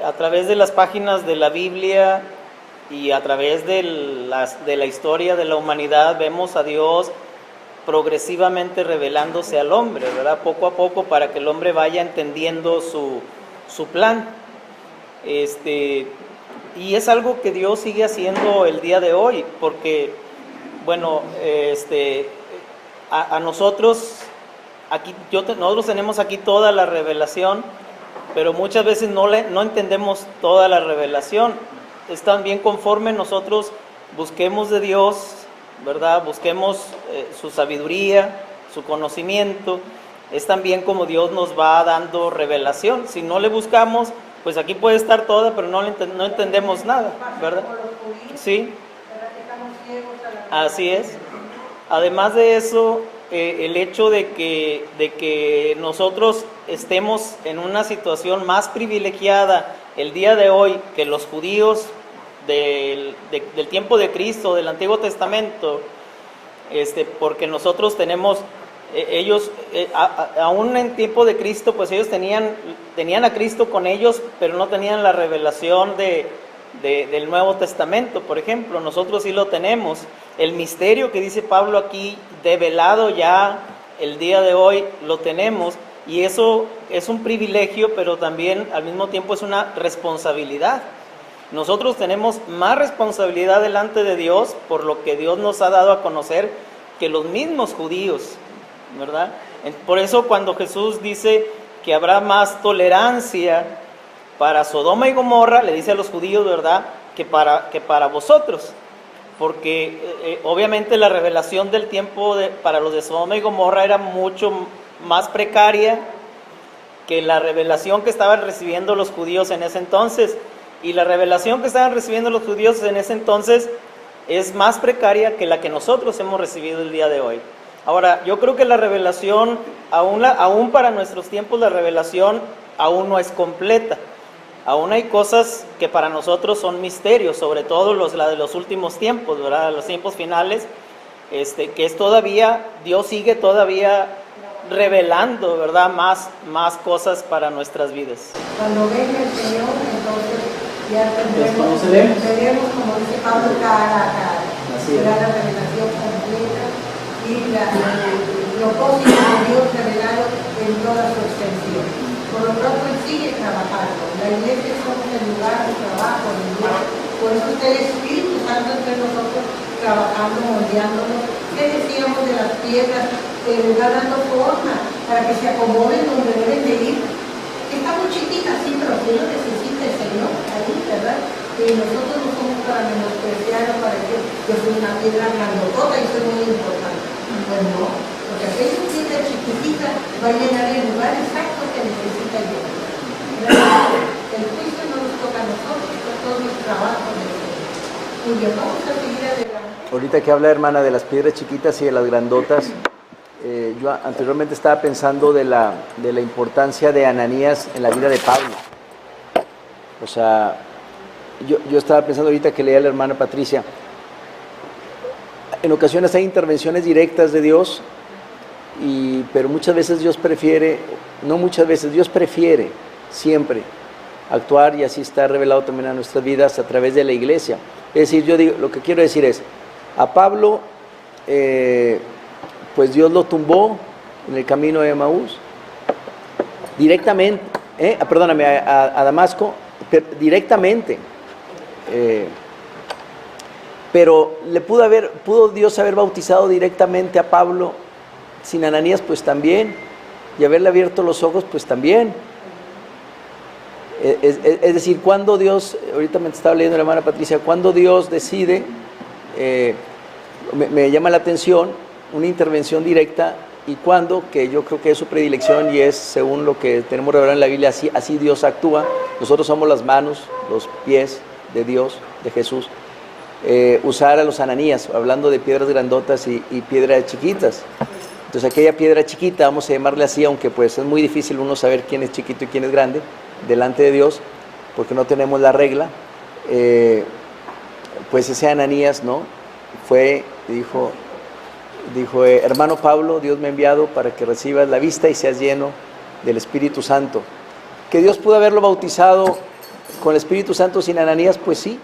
A través de las páginas de la Biblia y a través de la historia de la humanidad vemos a Dios progresivamente revelándose al hombre, ¿verdad? Poco a poco, para que el hombre vaya entendiendo su plan. Y es algo que Dios sigue haciendo el día de hoy, porque, bueno, a nosotros, nosotros tenemos aquí toda la revelación, pero muchas veces no entendemos toda la revelación. Es también conforme nosotros busquemos de Dios, ¿verdad? Busquemos su sabiduría, su conocimiento. Es también como Dios nos va dando revelación. Si no le buscamos, pues aquí puede estar toda, pero no entendemos nada, ¿verdad? Sí. Así es. Además de eso, el hecho de que nosotros estemos en una situación más privilegiada el día de hoy que los judíos del tiempo de Cristo, del Antiguo Testamento, porque nosotros tenemos, aún en tiempo de Cristo, pues ellos tenían a Cristo con ellos, pero no tenían la revelación del Nuevo Testamento, por ejemplo. Nosotros sí lo tenemos. El misterio que dice Pablo aquí, develado ya el día de hoy, lo tenemos, y eso es un privilegio, pero también al mismo tiempo es una responsabilidad. Nosotros tenemos más responsabilidad delante de Dios por lo que Dios nos ha dado a conocer que los mismos judíos, ¿verdad? Por eso cuando Jesús dice que habrá más tolerancia para Sodoma y Gomorra, le dice a los judíos, ¿verdad?, que para vosotros, porque obviamente la revelación del tiempo para los de Sodoma y Gomorra era mucho más precaria que la revelación que estaban recibiendo los judíos en ese entonces. Y la revelación que estaban recibiendo los judíos en ese entonces es más precaria que la que nosotros hemos recibido el día de hoy. Ahora, yo creo que la revelación, aún para nuestros tiempos, la revelación aún no es completa. Aún hay cosas que para nosotros son misterios, sobre todo la de los últimos tiempos, ¿verdad? Los tiempos finales, que es todavía, Dios sigue todavía revelando, ¿verdad? Más cosas para nuestras vidas. Cuando venga el Señor, entonces ya tendremos, como dice trabajo de Dios. Por eso está el Espíritu Santo entre nosotros, trabajando, moldeándonos. ¿Qué decíamos de las piedras? Les va dando forma para que se acomoden donde deben de ir. Está muy chiquita, sí, pero sí lo necesita el Señor ahí, ¿verdad? Y nosotros no somos para menospreciar o para decir yo soy una piedra grandotota y soy muy importante. Pues no, porque aquella piedra chiquitita va a llenar el lugar exacto que necesita llenar. El juicio no nos toca a nosotros, es todo el trabajo de Dios. Muy bien, vamos a seguir adelante. Ahorita que habla, hermana, de las piedras chiquitas y de las grandotas, yo anteriormente estaba pensando de la importancia de Ananías en la vida de Pablo. O sea, yo estaba pensando ahorita que leía a la hermana Patricia, en ocasiones hay intervenciones directas de Dios, pero muchas veces Dios prefiere, no muchas veces, Dios prefiere siempre actuar, y así está revelado también a nuestras vidas a través de la iglesia. Es decir, yo digo, lo que quiero decir es, a Pablo, pues Dios lo tumbó en el camino de Emaús, directamente, a Damasco, directamente, pero pudo Dios haber bautizado directamente a Pablo sin Ananías, pues también, y haberle abierto los ojos, pues también. Es decir, cuando Dios, ahorita me estaba leyendo la hermana Patricia, cuando Dios decide, me llama la atención una intervención directa, y cuando, que yo creo que es su predilección y es según lo que tenemos revelado en la Biblia, así Dios actúa. Nosotros somos las manos, los pies de Dios, de Jesús. Usar a los Ananías, hablando de piedras grandotas y piedras chiquitas. Entonces aquella piedra chiquita, vamos a llamarle así, aunque pues es muy difícil uno saber quién es chiquito y quién es grande delante de Dios, porque no tenemos la regla. Pues ese Ananías, ¿no? Fue, dijo, hermano Pablo, Dios me ha enviado para que recibas la vista y seas lleno del Espíritu Santo. Que Dios pudo haberlo bautizado con el Espíritu Santo sin Ananías, pues sí.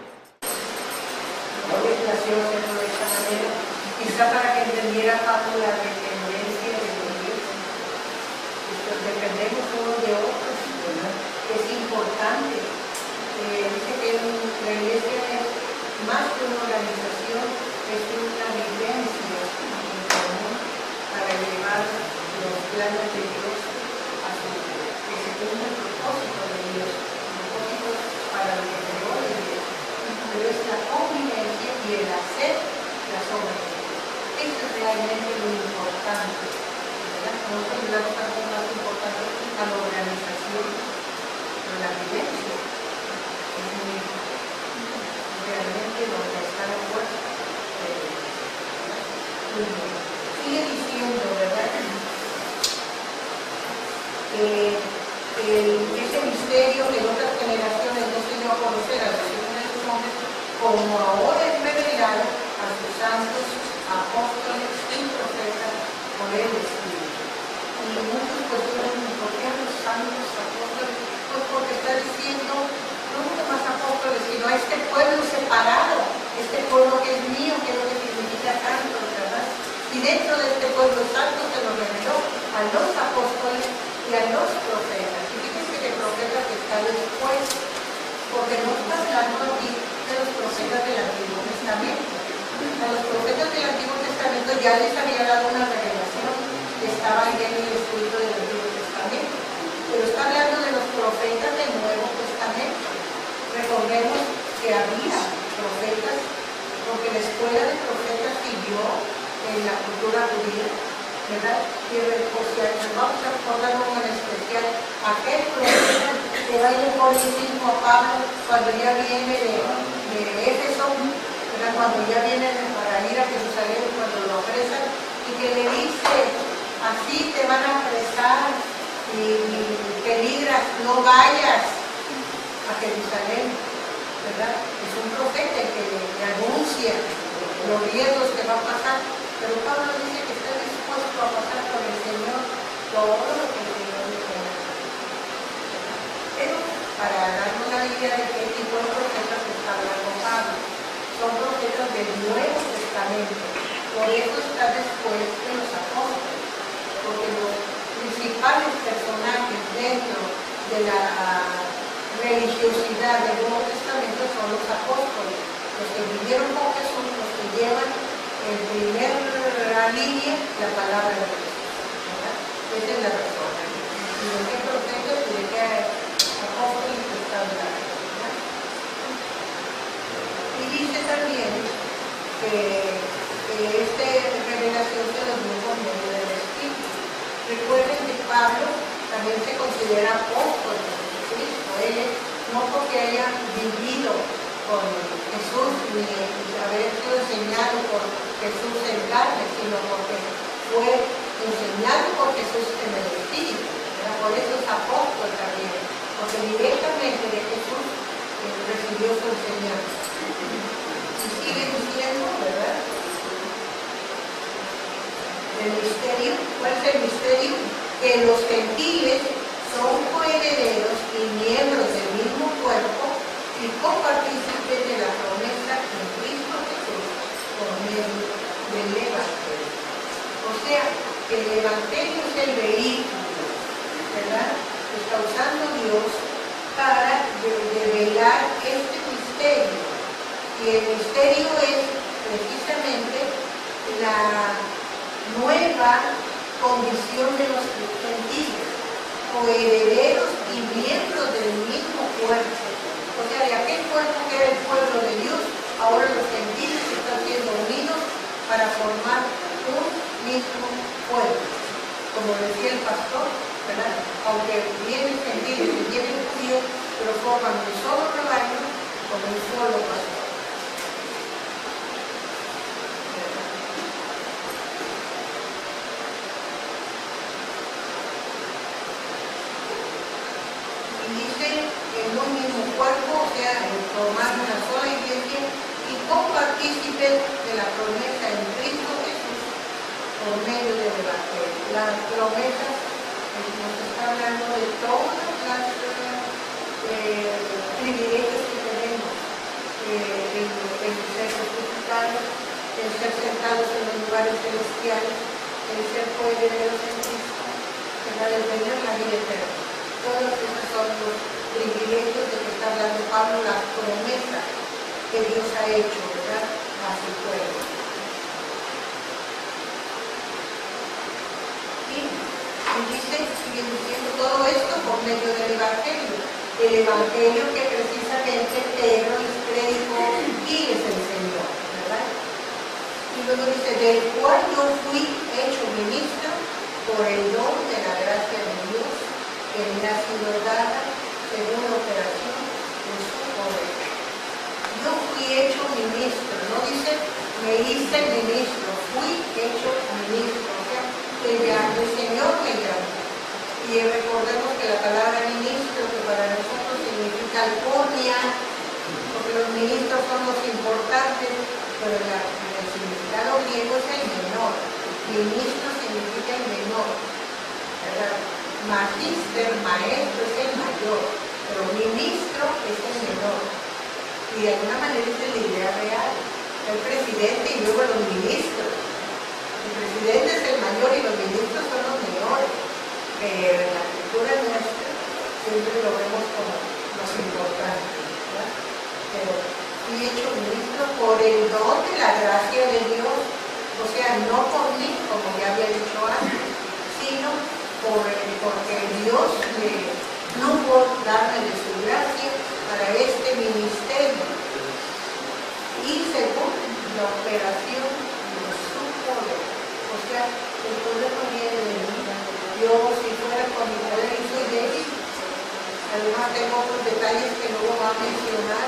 Quizá para que entendiera Pablo la dependencia de Dios. Dependemos unos de otros, ¿verdad? Es importante. Dice que la iglesia es más que una organización, es una vivencia en común para llevar los planes de Dios a que se cumpla el propósito de Dios, propósitos para el interior de Dios. Pero es la convivencia y el hacer las obras. Eso es realmente lo importante, ¿verdad? Nosotros le damos algo más importante a la organización, pero la vivencia es muy realmente donde está la fuerza. Sigue diciendo, ¿verdad? Ese misterio que en otras generaciones no se dio a conocer a los hijos de sus hombres, como ahora es revelado a sus santos apóstoles y profetas por el Espíritu. Y muchos cuestionan por qué a los santos apóstoles, pues porque está diciendo no más apóstoles, sino a este pueblo separado, este pueblo que es mío, que es lo que significa santo, ¿verdad? Y dentro de este pueblo santo se lo reveló a los apóstoles y a los profetas. Y fíjense que el profeta que está después, porque no está hablando aquí de los profetas del Antiguo Testamento. A los profetas del Antiguo Testamento ya les había dado una revelación que estaba ahí en el escrito del Antiguo Testamento. Pero está hablando de los profetas del Nuevo Testamento. Recordemos que había profetas, porque la escuela de profetas siguió en la cultura judía, ¿verdad? Y vamos a recordar uno en especial, aquel profeta que va y le pone el mismo a Pablo cuando ya viene de Éfeso, ¿verdad? Cuando ya viene para ir a Jerusalén, cuando lo apresan, y que le dice, así te van a apresar y peligras, no vayas a Jerusalén, ¿verdad? Es un profeta que anuncia los riesgos que va a pasar, pero Pablo dice que está dispuesto a pasar con el Señor todo lo que el Señor le quiera. Pero para darnos la idea de qué tipo de profetas está hablando Pablo, son profetas del Nuevo Testamento, por eso está después de los apóstoles, porque los principales personajes dentro de la religiosidad del Nuevo Testamento Testamento son los apóstoles, los que vivieron con Jesús, los que llevan en primera línea la palabra de Jesús, ¿verdad? Esa es la razón. Y de qué profetas y de qué apóstoles está hablando, ¿verdad? Y dice también que esta revelación se los dio por medio del Espíritu. Recuerden que Pablo también se considera apóstol de Jesucristo. Él no porque haya vivido con Jesús ni haber sido enseñado por Jesús en carne, sino porque fue enseñado por Jesús en el Espíritu. Por eso es apóstol también, porque directamente de Jesús recibió su enseñanza. Y sigue diciendo, ¿verdad? El misterio, ¿cuál es el misterio? Que los gentiles son coherederos y miembros del mismo cuerpo y copartícipes de la promesa en Cristo Jesús por medio del Evangelio. O sea, que el Evangelio es el vehículo, ¿verdad?, que está usando Dios para revelar este misterio. Y el misterio es precisamente la nueva condición de los gentiles, coherederos y miembros del mismo cuerpo. O sea, de aquel cuerpo que era el pueblo de Dios, ahora los gentiles están siendo unidos para formar un mismo pueblo. Como decía el pastor, ¿verdad? Aunque vienen gentiles y vienen judíos, pero forman un solo rebaño con un solo pastor. En un mismo cuerpo, o sea, formar una sola iglesia y copartícipes de la promesa en Cristo Jesús por medio del Evangelio. Las promesas nos está hablando de todas las privilegios que tenemos, el ser justificados, el ser sentados en los lugares celestiales, el ser coherederos en Cristo, el tener la vida eterna. Todos esos son los privilegios de que está hablando Pablo, las promesas que Dios ha hecho, ¿verdad?, a su pueblo. Y dice, sigue diciendo todo esto por medio del Evangelio. El Evangelio que precisamente Pedro les predicó y les enseñó, ¿verdad? Y luego dice, del cual yo fui hecho ministro por el don de la gracia de Dios, que me ha sido dada según la operación de su poder. Yo fui hecho ministro, no dice me hice ministro, fui hecho ministro, o sea, el Señor me llamó. Y recordemos que la palabra ministro, que para nosotros significa alconia, porque los ministros son los importantes, pero el significado griego es el menor. Ministro significa el menor, ¿verdad? Magister, maestro, es el mayor, pero ministro es el menor. Y de alguna manera es la idea real. El presidente y luego los ministros. El presidente es el mayor y los ministros son los menores. Pero en la cultura nuestra siempre lo vemos como los importantes, ¿verdad? Pero fui hecho ministro por el don de la gracia de Dios, o sea, no por mí, como ya había dicho antes, sino porque Dios no pudo darme de su gracia para este ministerio. Y según la operación de su poder, o sea, el poder no viene de mí. Yo, si fuera con mi poder, soy débil. Además, tengo otros detalles que luego va a mencionar.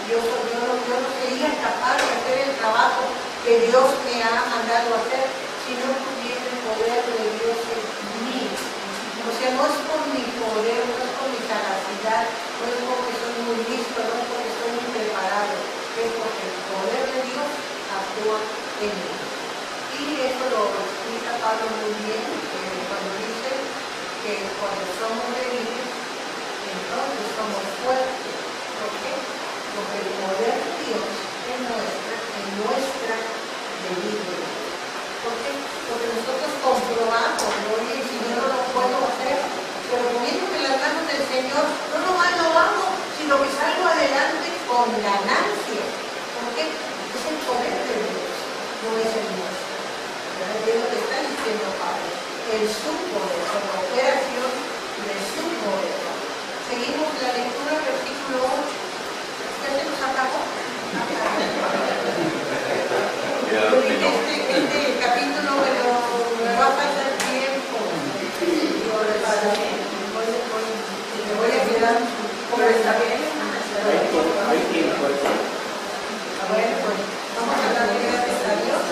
Yo no sería capaz de hacer el trabajo que Dios me ha mandado a hacer si no tuviera el poder de Dios en mí. O sea, no es por mi poder, no es por mi capacidad, no es porque soy muy listo, no es porque soy muy preparado, es porque el poder de Dios actúa en mí. Y eso lo explica Pablo muy bien cuando dice que cuando somos débiles, entonces somos fuertes. ¿Por qué? Porque el poder de Dios es nuestra debilidad. ¿Por qué? Porque nosotros comprobamos, oye, si yo no lo puedo hacer, pero poniéndome en las manos del Señor, no nomás lo hago, sino que salgo adelante Este capítulo me va a pasar tiempo. Me voy a quedar por esta bien. Hay tiempo. Bueno, pues vamos a darle gracias a Dios.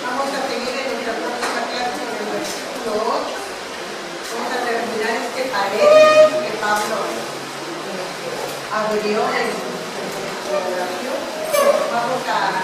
Vamos a seguir en nuestra próxima clase con el versículo 8. Vamos a terminar este paréntesis que Pablo abrió en su oración. Vamos a